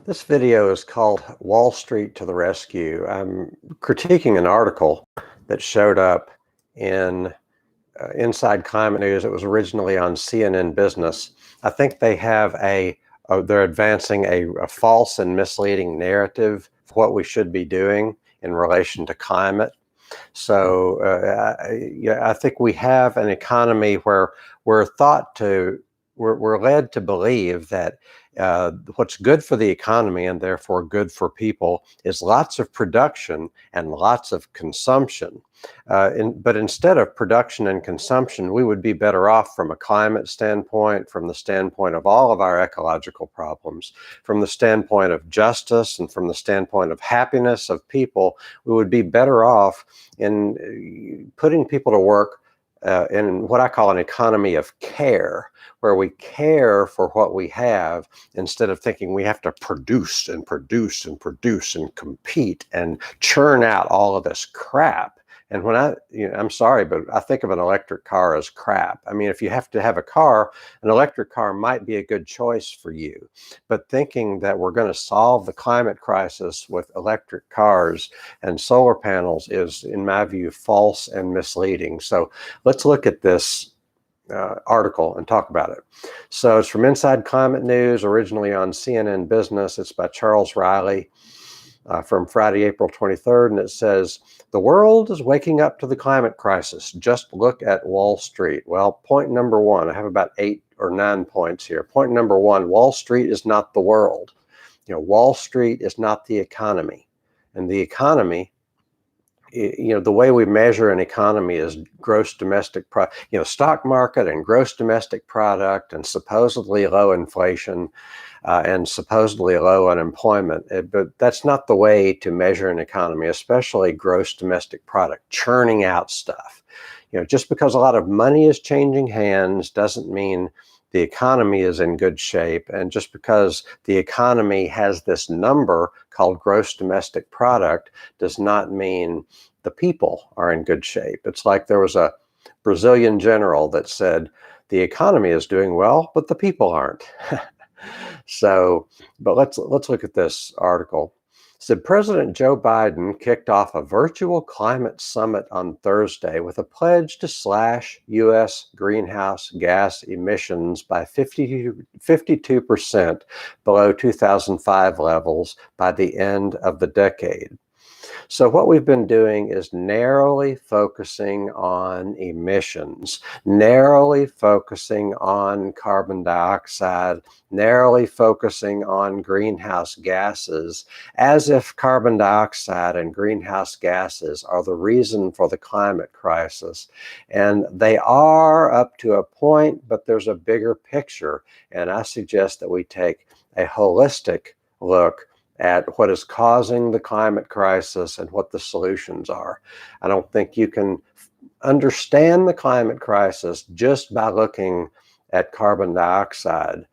This video is called Wall Street to the Rescue. I'm critiquing an article that showed up in Inside Climate News. It was originally on CNN Business. I think they have they're advancing a false and misleading narrative for what we should be doing in relation to climate. So I think we have an economy where we're thought to, we're led to believe that what's good for the economy and therefore good for people is lots of production and lots of consumption. But instead of production and consumption, we would be better off from a climate standpoint, from the standpoint of all of our ecological problems, from the standpoint of justice, and from the standpoint of happiness of people. We would be better off in putting people to work in what I call an economy of care, where we care for what we have instead of thinking we have to produce and produce and produce and compete and churn out all of this crap. And I'm sorry, but I think of an electric car as crap. I mean, if you have to have a car, an electric car might be a good choice for you. But thinking that we're going to solve the climate crisis with electric cars and solar panels is, in my view, false and misleading. So let's look at this article and talk about it. So it's from Inside Climate News, originally on CNN Business. It's by Charles Riley from Friday, April 23rd, and it says, "The world is waking up to the climate crisis. Just look at Wall Street." Well, point number one, I have about 8 or 9 points here. Point number one, Wall Street is not the world. Wall Street is not the economy. And the economy, the way we measure an economy is gross domestic product, stock market and gross domestic product and supposedly low inflation and supposedly low unemployment. But that's not the way to measure an economy, especially gross domestic product, churning out stuff. Just because a lot of money is changing hands doesn't mean the economy is in good shape. And just because the economy has this number called gross domestic product does not mean the people are in good shape. It's like there was a Brazilian general that said, the economy is doing well, but the people aren't. But let's look at this article. It said President Joe Biden kicked off a virtual climate summit on Thursday with a pledge to slash U.S. greenhouse gas emissions by 52% below 2005 levels by the end of the decade. So what we've been doing is narrowly focusing on emissions, narrowly focusing on carbon dioxide, narrowly focusing on greenhouse gases, as if carbon dioxide and greenhouse gases are the reason for the climate crisis. And they are up to a point, but there's a bigger picture. And I suggest that we take a holistic look at what is causing the climate crisis and what the solutions are. I don't think you can understand the climate crisis just by looking at carbon dioxide.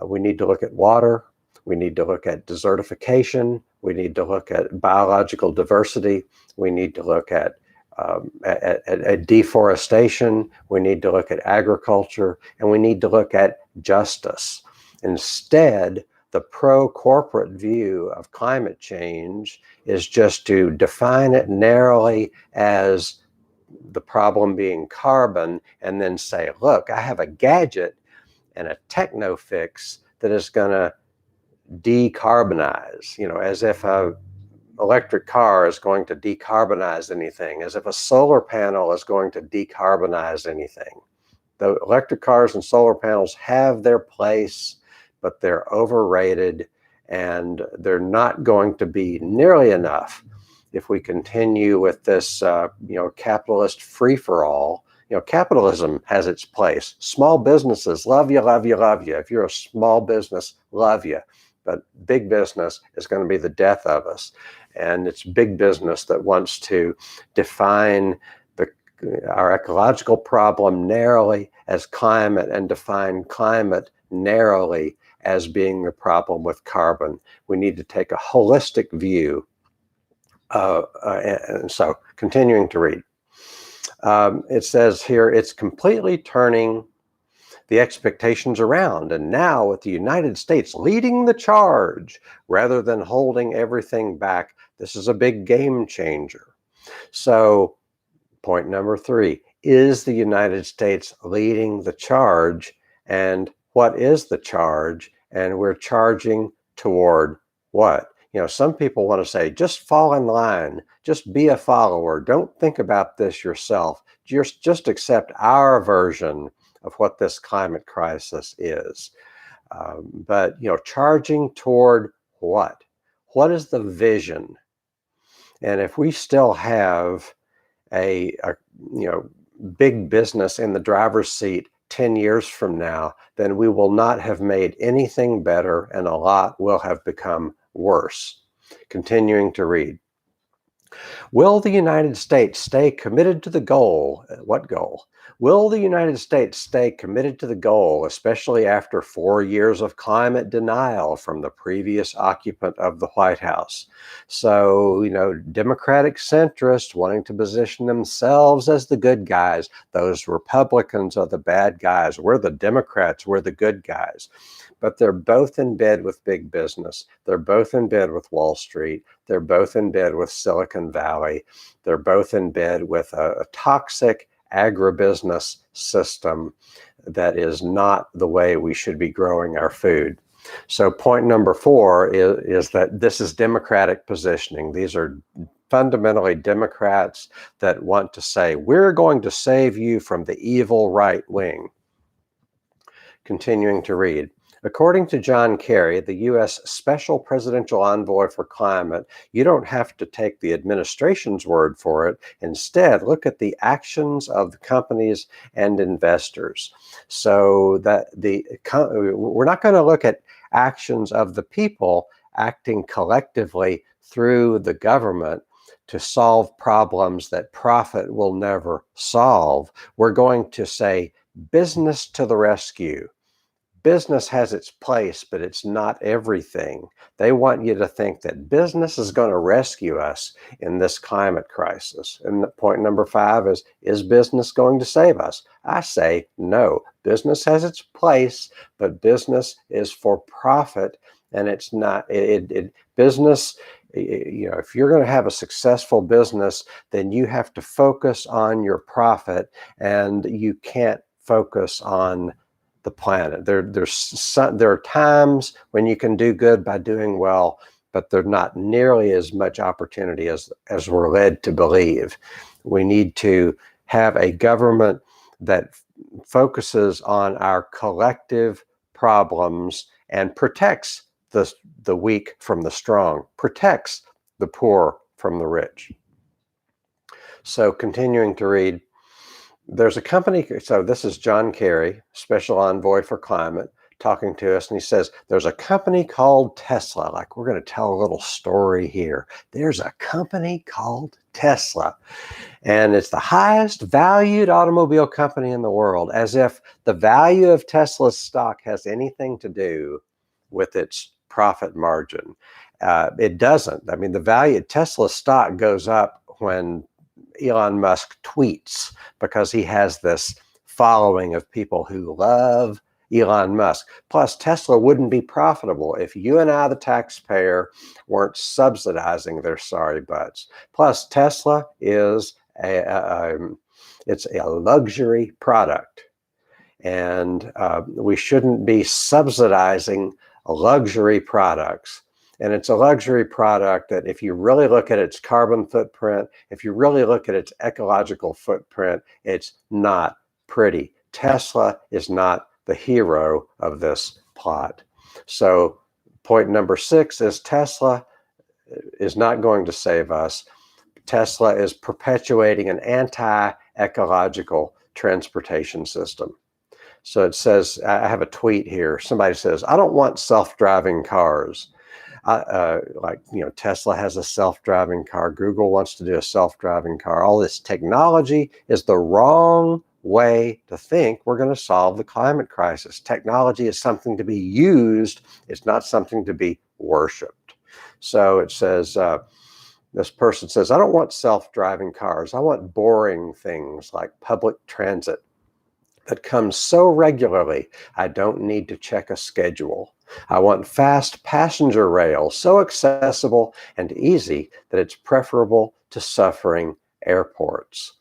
We need to look at water. We need to look at desertification. We need to look at biological diversity. We need to look at deforestation. We need to look at agriculture, and we need to look at justice. Instead, the pro-corporate view of climate change is just to define it narrowly as the problem being carbon and then say, look, I have a gadget and a techno fix that is going to decarbonize, as if a electric car is going to decarbonize anything, as if a solar panel is going to decarbonize anything. The electric cars and solar panels have their place, but they're overrated, and they're not going to be nearly enough if we continue with this, capitalist free-for-all. Capitalism has its place. Small businesses, love you, love you, love you. If you're a small business, love you. But big business is going to be the death of us. And it's big business that wants to define our ecological problem narrowly as climate and define climate narrowly as being the problem with carbon. We need to take a holistic view. And so continuing to read. It says here, it's completely turning the expectations around. And now, with the United States leading the charge rather than holding everything back, this is a big game changer. So, point number 3, is the United States leading the charge? And what is the charge? And we're charging toward what? Some people want to say, just fall in line, just be a follower. Don't think about this yourself. Just accept our version of what this climate crisis is. But charging toward what? What is the vision? And if we still have a big business in the driver's seat 10 years from now, then we will not have made anything better, and a lot will have become worse. Continuing to read. Will the United States stay committed to the goal? What goal? Will the United States stay committed to the goal, especially after 4 years of climate denial from the previous occupant of the White House? So, Democratic centrists wanting to position themselves as the good guys. Those Republicans are the bad guys. We're the Democrats. We're the good guys. But they're both in bed with big business. They're both in bed with Wall Street. They're both in bed with Silicon Valley. They're both in bed with a toxic agribusiness system that is not the way we should be growing our food. So point number 4 is that this is Democratic positioning. These are fundamentally Democrats that want to say, we're going to save you from the evil right wing. Continuing to read. According to John Kerry, the U.S. Special Presidential Envoy for Climate, you don't have to take the administration's word for it. Instead, look at the actions of the companies and investors. So that we're not going to look at actions of the people acting collectively through the government to solve problems that profit will never solve. We're going to say, business to the rescue. Business has its place, but it's not everything. They want you to think that business is going to rescue us in this climate crisis. And point number 5 is business going to save us? I say no. Business has its place, but business is for profit, and it's not. Business, if you're going to have a successful business, then you have to focus on your profit, and you can't focus on the planet. There are times when you can do good by doing well, but there's not nearly as much opportunity as we're led to believe. We need to have a government that focuses on our collective problems and protects the weak from the strong, protects the poor from the rich. So continuing to read. There's a company, so this is John Kerry, Special Envoy for Climate, talking to us, and he says, there's a company called Tesla. Like, we're going to tell a little story here. There's a company called Tesla, and it's the highest valued automobile company in the world, as if the value of Tesla's stock has anything to do with its profit margin. It doesn't. I mean, the value of Tesla's stock goes up when Elon Musk tweets, because he has this following of people who love Elon Musk. Plus, Tesla wouldn't be profitable if you and I, the taxpayer, weren't subsidizing their sorry butts. Plus, Tesla is it's a luxury product, and we shouldn't be subsidizing luxury products. And it's a luxury product that, if you really look at its carbon footprint, if you really look at its ecological footprint, it's not pretty. Tesla is not the hero of this plot. So point number 6 is Tesla is not going to save us. Tesla is perpetuating an anti-ecological transportation system. So it says, I have a tweet here. Somebody says, I don't want self-driving cars. Tesla has a self-driving car. Google wants to do a self-driving car. All this technology is the wrong way to think we're going to solve the climate crisis. Technology is something to be used. It's not something to be worshipped. So it says, this person says, I don't want self-driving cars. I want boring things like public transit. that comes so regularly I don't need to check a schedule. I want fast passenger rail, so accessible and easy that it's preferable to suffering airports.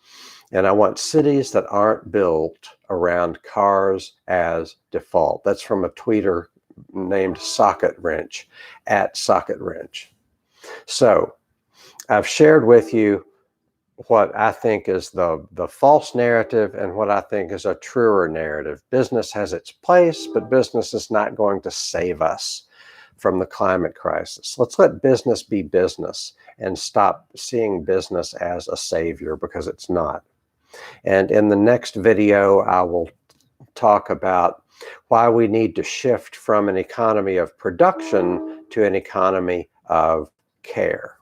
And I want cities that aren't built around cars as default. That's from a tweeter named Socket Wrench, at Socket Wrench. So I've shared with you what I think is the false narrative and what I think is a truer narrative. Business has its place, but business is not going to save us from the climate crisis. Let's let business be business and stop seeing business as a savior, because it's not. And in the next video, I will talk about why we need to shift from an economy of production to an economy of care.